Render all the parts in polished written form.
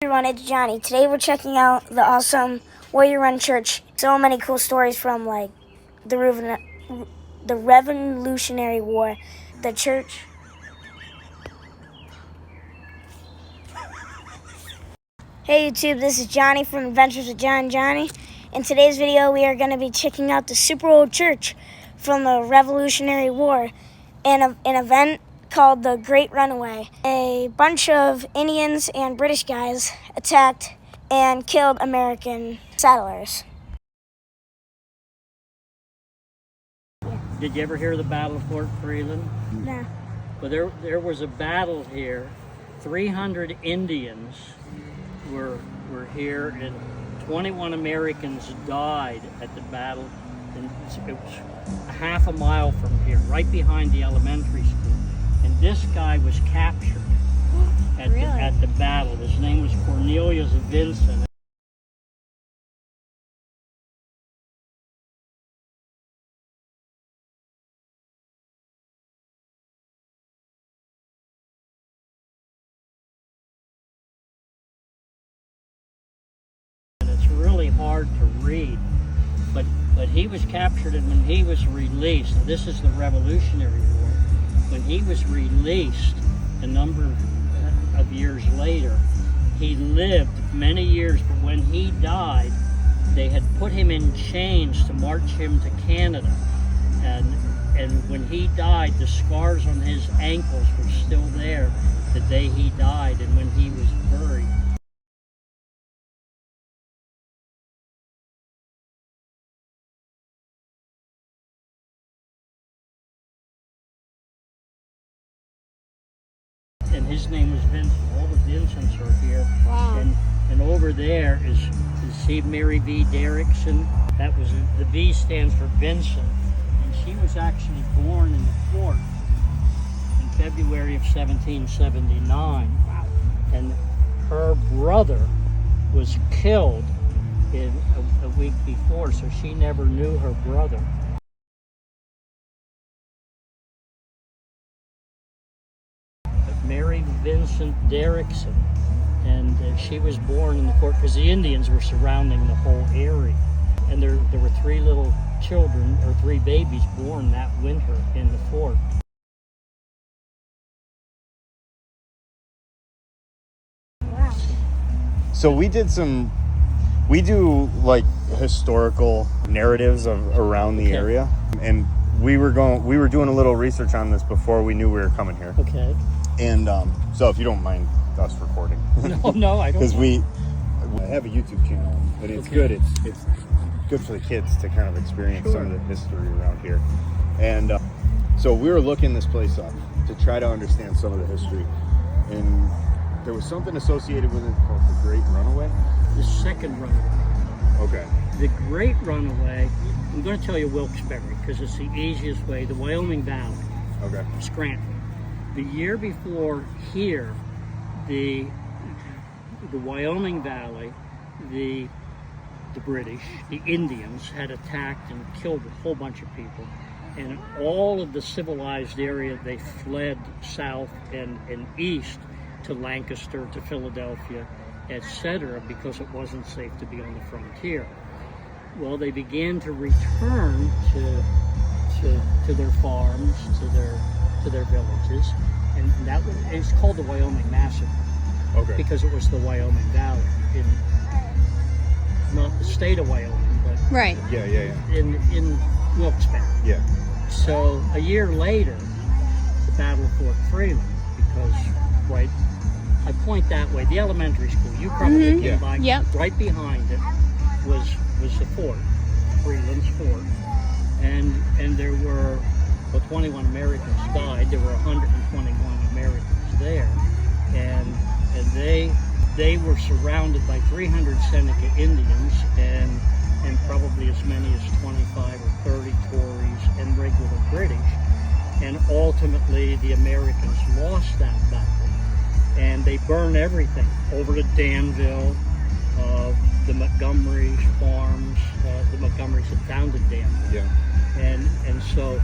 everyone, it's Johnny. Today we're checking out the awesome Warrior Run Church. So many cool stories from like the Revolutionary War, the church. Hey YouTube, this is Johnny from Adventures with John and Johnny. In today's video we are going to be checking out the super old church from the Revolutionary War and an event called the Great Runaway. A bunch of Indians and British guys attacked and killed American settlers. Did you ever hear of the Battle of Fort Freeland? No. Well, there was a battle here. 300 Indians were here, and 21 Americans died at the battle. And it was a half a mile from here, right behind the elementary school. And this guy was captured at the battle. His name was Cornelius Vincent. And it's really hard to read, but he was captured, and when he was released, and this is the Revolutionary War, when he was released a number of years later, he lived many years, but when he died, they had put him in chains to march him to Canada. And when he died, the scars on his ankles were still there the day he died and when he was buried. And his name was Vincent. All the Vincents are here. Wow. And over there is see Mary V. Dierkson. That was the V stands for Vincent. And she was actually born in the fort in February of 1779. Wow. And her brother was killed a week before, so she never knew her brother. Mary Vincent Dierkson, and she was born in the fort because the Indians were surrounding the whole area. And there were 3 little children, or 3 babies, born that winter in the fort. Wow. So we do like historical narratives around the area, and we were doing a little research on this before we knew we were coming here. Okay. And so if you don't mind us recording. No, I don't. Because I have a YouTube channel, but it's good. It's good for the kids to kind of experience some of the history around here. And so we were looking this place up to try to understand some of the history. And there was something associated with it called the Great Runaway. The Second Runaway. Okay. The Great Runaway, I'm going to tell you Wilkes-Barre because it's the easiest way. The Wyoming Valley. Okay. Scranton. The year before here, the Wyoming Valley, the British, the Indians had attacked and killed a whole bunch of people. And all of the civilized area, they fled south and east to Lancaster, to Philadelphia, etc., because it wasn't safe to be on the frontier. Well, they began to return to their farms, to their villages, and that was, it's called the Wyoming Massacre. Okay. Because it was the Wyoming Valley, not the state of Wyoming, but right. Yeah. in Wilkes-Barre. Yeah. So a year later, the Battle of Fort Freeland, because I point that way, the elementary school, you probably came by, right behind it was the fort, Freeland's fort, and there were 21 Americans died. There were 121 Americans there, and they were surrounded by 300 Seneca Indians and probably as many as 25 or 30 Tories and regular British. And ultimately, the Americans lost that battle, and they burned everything over to Danville. The Montgomerys farms, the Montgomerys had founded Danville. Yeah. And so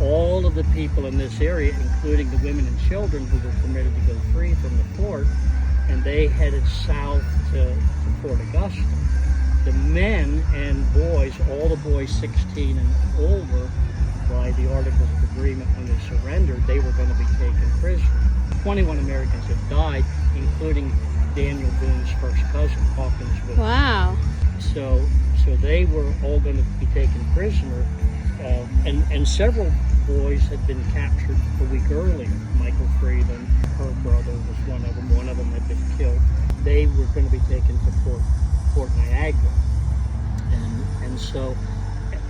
all of the people in this area, including the women and children who were permitted to go free from the fort, and they headed south to Fort Augusta. The men and boys, all the boys 16 and older, by the Articles of Agreement when they surrendered, they were going to be taken prisoner. 21 Americans had died, including Daniel Boone's first cousin, Hawkins Boone. Wow. So they were all going to be taken prisoner, and several boys had been captured a week earlier. Michael Freeland, her brother was one of them. One of them had been killed. They were going to be taken to Fort Niagara, and so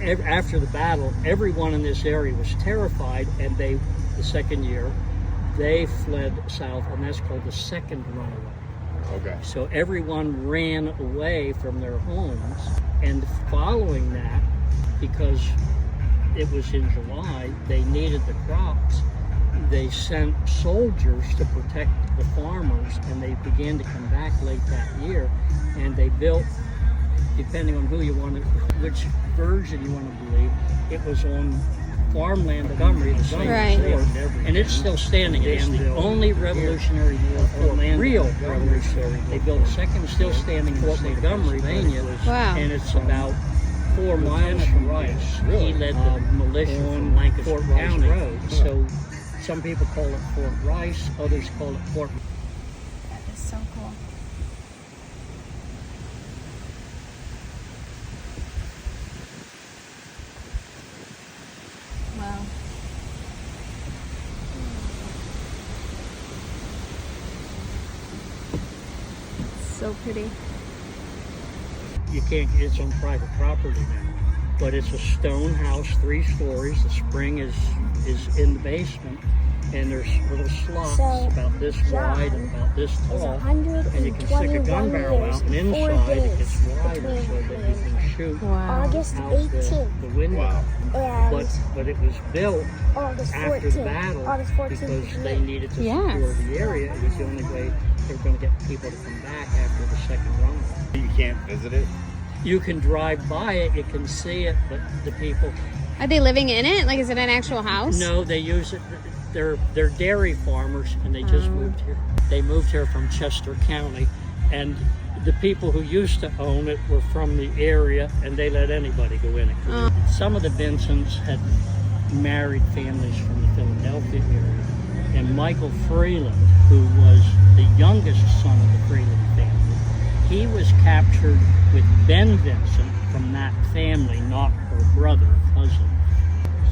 after the battle, everyone in this area was terrified, and the second year, they fled south, and that's called the Second Runaway. Okay. So everyone ran away from their homes, and following that, because it was in July, they needed the crops, they sent soldiers to protect the farmers, and they began to come back late that year, and they built, depending on who you wanted, which version you want to believe, it was on farmland of Montgomery, the same Right. fort, and it's still standing. It's the only Revolutionary War fort, real Revolutionary. They built a second, still standing Fort Montgomery, Pennsylvania, Wow. and it's about 4 miles from Rice. He led the militia on Lancaster County Road. So some people call it Fort Rice, others call it Fort. That is so cool. Wow. So pretty. You can't, it's on private property now, but it's a stone house, 3 stories. The spring is in the basement, and there's little slots So, about this wide and about this It's tall, and you can stick a 121 gun barrel years out, and and 4 inside it days gets wider between so that you can shoot Wow. August out 18th the window. Wow. and But it was built August after 14th. the battle August 14th because is they May. needed to Yes. secure the area. It was the only way they were going to get people to come back after the second runway. You can't visit it? You can drive by it, you can see it, but the people, Are they living in it? Like, is it an actual house? no, they use it. They're dairy farmers, and they just moved here. They moved here from Chester County, and the people who used to own it were from the area, and they let anybody go in it. Some of the Vincents had married families from the Philadelphia area, and Michael Freeland, who was the youngest son of the Freeland family, he was captured with Ben Vincent from that family, not her brother, cousin.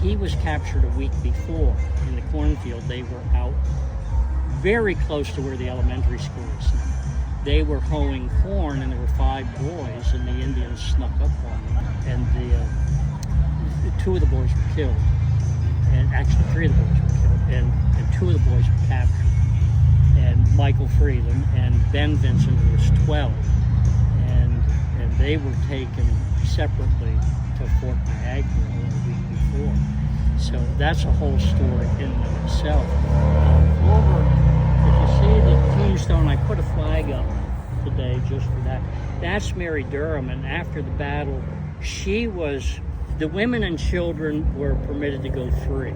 He was captured a week before in the Cornfield. They were out very close to where the elementary school is now. They were hoeing corn, and there were 5 boys, and the Indians snuck up on them, and the 2 of the boys were killed, and actually 3 of the boys were killed, and 2 of the boys were captured. And Michael Freeland and Ben Vincent, who was 12, and they were taken separately to Fort Niagara a week before. So that's a whole story in and of itself. If you see the tombstone, I put a flag up today just for that. That's Mary Durham, and after the battle, the women and children were permitted to go free,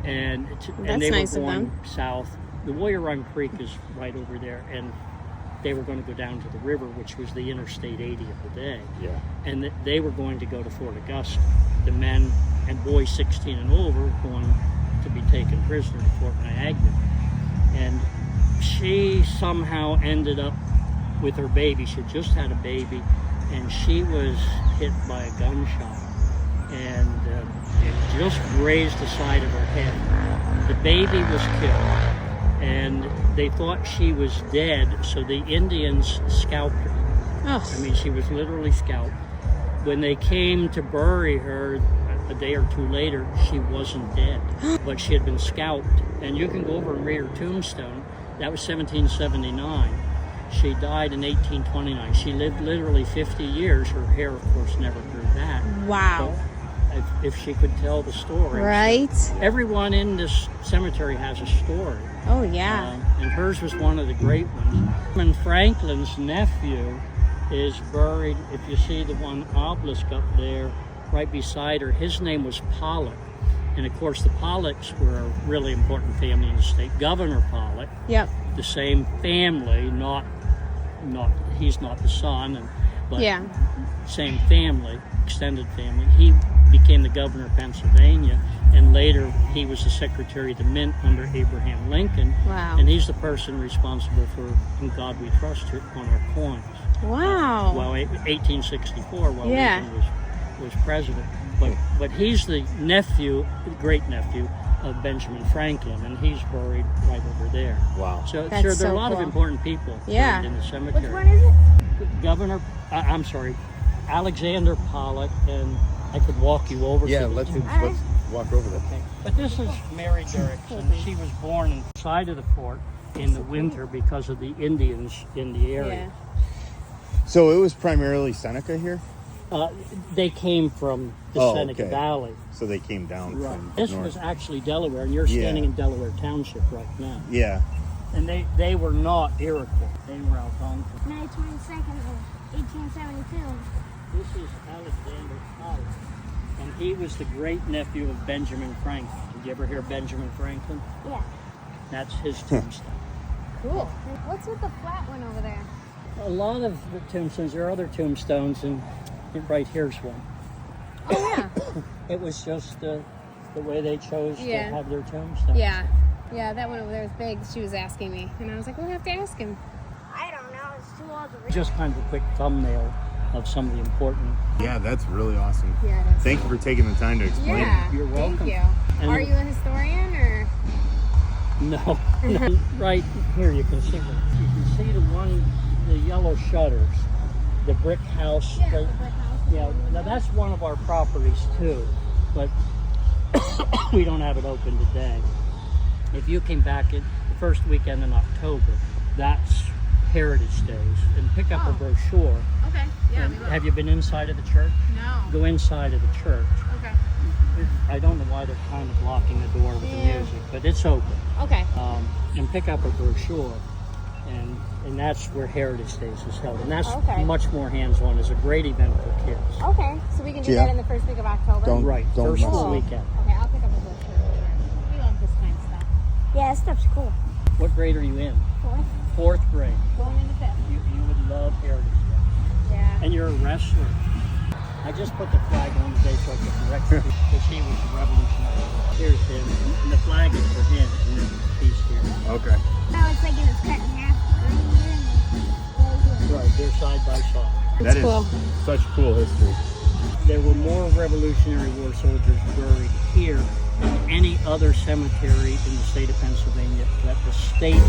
and they nice were of going them. south. The Warrior Run Creek is right over there, and they were going to go down to the river, which was the Interstate 80 of the day. Yeah. And they were going to go to Fort Augusta. The men and boys 16 and over were going to be taken prisoner to Fort Niagara. And she somehow ended up with her baby. She had just had a baby, and she was hit by a gunshot, and it just grazed the side of her head. The baby was killed, and they thought she was dead, so the Indians scalped her. Oh. I mean, she was literally scalped. When they came to bury her a day or 2 later, she wasn't dead, but she had been scalped. And you can go over and read her tombstone. That was 1779. She died in 1829. She lived literally 50 years. Her hair, of course, never grew back. Wow. But if she could tell the story. Right? Everyone in this cemetery has a story. Oh, yeah. And hers was one of the great ones. And Franklin's nephew is buried, if you see the one obelisk up there, right beside her, his name was Pollock. And of course, the Pollocks were a really important family in the state. Governor Pollock, Yep. the same family, not he's not the son, but same family, extended family. He became the governor of Pennsylvania, and later he was the Secretary of the Mint under Abraham Lincoln. Wow. And he's the person responsible for "In God We Trust" on our coins. Wow. Well, 1864, while Yeah. Lincoln was president. But he's the great nephew of Benjamin Franklin, and he's buried right over there. Wow. So That's there are so a lot of cool. important people Yeah. buried in the cemetery. Which one is it? Alexander Pollock, and I could walk you over. Yeah, to the let's two. walk over there. Okay. But this is Mary Dierkson. She was born inside of the fort in the winter because of the Indians in the area. So it was primarily Seneca here? They came from the Seneca okay. Valley. So they came down from This north. was actually Delaware, and you're standing in Delaware Township right now. Yeah. And they were not Iroquois. They were Algonquin. May 22nd of 1872. This is Alexander Pollock, and he was the great nephew of Benjamin Franklin. Did you ever hear Benjamin Franklin? Yeah. That's his tombstone. Cool. What's with the flat one over there? A lot of the tombstones, there are other tombstones, and right here's one. Oh, yeah. It was just the way they chose to have their tombstone. Yeah. Yeah, that one over there was big. She was asking me, and I was like, we'll have to ask him. I don't know. It's too old to read. Just kind of a quick thumbnail of some of the important. Yeah, that's really awesome. Yeah, it is. Thank you for taking the time to explain. Yeah. You're welcome. Thank you. And Are you a historian or? No. Right here you can see the yellow shutters, the brick house. Yeah, the brick house. Yeah, now that's one of our properties too, but we don't have it open today. If you came back in the first weekend in October, that's Heritage Days, and pick up a brochure. Okay. Yeah. And have you been inside of the church? No. Go inside of the church. Okay. I don't know why they're kind of blocking the door with the music, but it's open. Okay. And pick up a brochure, and that's where Heritage Days is held, and that's much more hands-on. It's a great event for kids. Okay. So we can do that in the first week of October. Don't First mess with weekend. Okay, I'll pick up a brochure later. We love this kind of stuff. Yeah, this stuff's cool. What grade are you in? Fourth. 4th grade. Going into fifth. You would love Heritage Days. Yeah. And you're a wrestler. I just put the flag on today so I could correct you because he was a revolutionary. Here's him, and the flag is for him, and then he's here. Okay. Now it's like it was cut in half. Right, they're side by side. That is cool. such cool history. There were more Revolutionary War soldiers buried here than any other cemetery in the state of Pennsylvania that the state.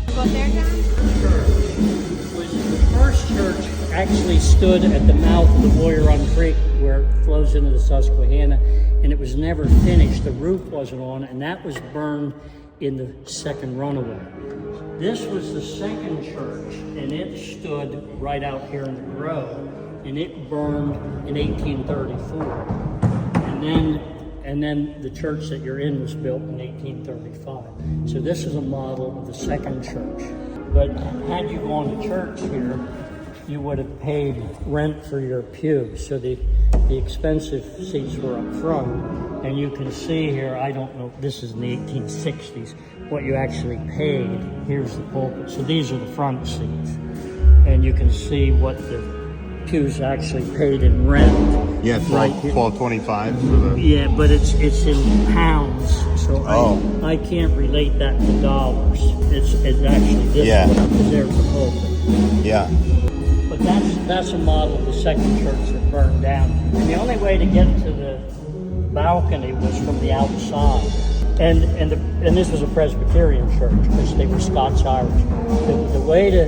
Go up there, John? The first church actually stood at the mouth of the Boyer Run Creek where it flows into the Susquehanna, and it was never finished. The roof wasn't on, and that was burned in the Second Runaway. This was the second church, and it stood right out here in the grove, and it burned in 1834. And then the church that you're in was built in 1835. So this is a model of the second church. But had you gone to church here, you would have paid rent for your pews. So the expensive seats were up front. And you can see here, I don't know, this is in the 1860s, what you actually paid. Here's the pulpit. So these are the front seats. And you can see what the pews actually paid in rent. Yeah, $12.25 for the. Yeah, but it's in pounds, so I can't relate that to dollars. It's actually this one because there's the pulpit. Yeah. But that's a model of the second church that burned down. And the only way to get to the balcony was from the outside. And this was a Presbyterian church because they were Scots-Irish. The way to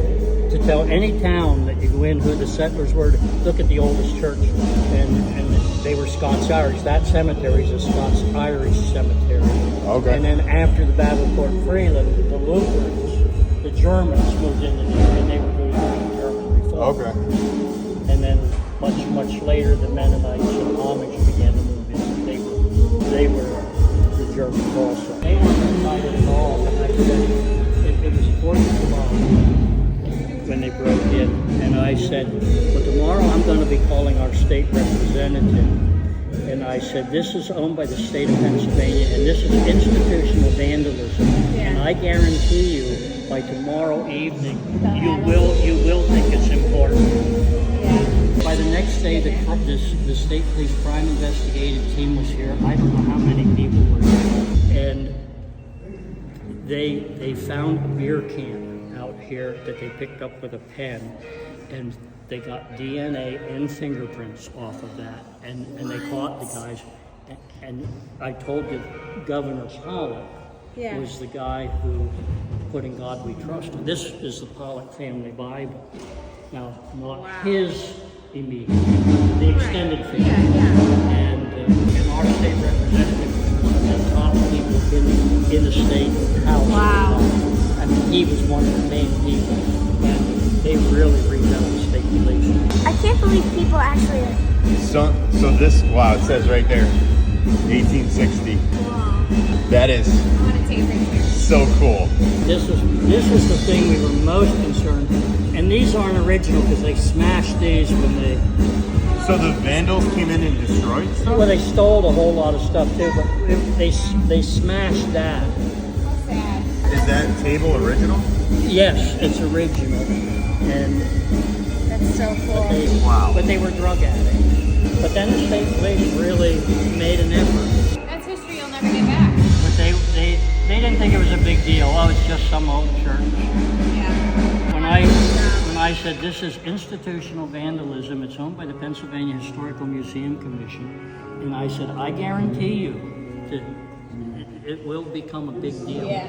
tell any town that you go in who the settlers were, to look at the oldest church, and they were Scots-Irish. That cemetery is a Scots-Irish cemetery. Okay. And then after the Battle of Fort Freeland, the Lutherans, the Germans moved into there, and they were doing German reform. Okay. And then much later, the Mennonites and Amish began to move in. They were the Germans also. They weren't excited at all. And I said, it was 4th of July when they broke in, and I said, said, well, tomorrow I'm going to be calling our state representative. And I said, this is owned by the state of Pennsylvania, and this is institutional vandalism. And I guarantee you, by tomorrow evening, you will think it's important. By the next day, the state police crime investigative team was here. I don't know how many people were there. And they found a beer can out here that they picked up with a pen, and they got DNA and fingerprints off of that, and they caught the guys. And I told you, Governor Pollock was the guy who put "In God We Trust." This is the Pollock family Bible. Now, not his immediate, the extended family. And our state representative was one of the top people in the state house. Wow. I mean, he was one of the main people. And they really reached out to state police. I can't believe people actually. So this, wow, it says right there, 1860. Wow. That is I want to take a picture. so cool. This is the thing we were most concerned with. And these aren't original because they smashed these when they... So the vandals came in and destroyed stuff? Well, they stole a whole lot of stuff too, but they smashed that. Sad. Is that table original? Yes, it's original. And That's so cool. but they were drug addicts. But then the state police really made an effort. That's history you'll never get back. But they didn't think it was a big deal. Oh, it's just some old church. Yeah. When I said this is institutional vandalism, it's owned by the Pennsylvania Historical Museum Commission, and I said I guarantee you that it will become a big deal. Yeah.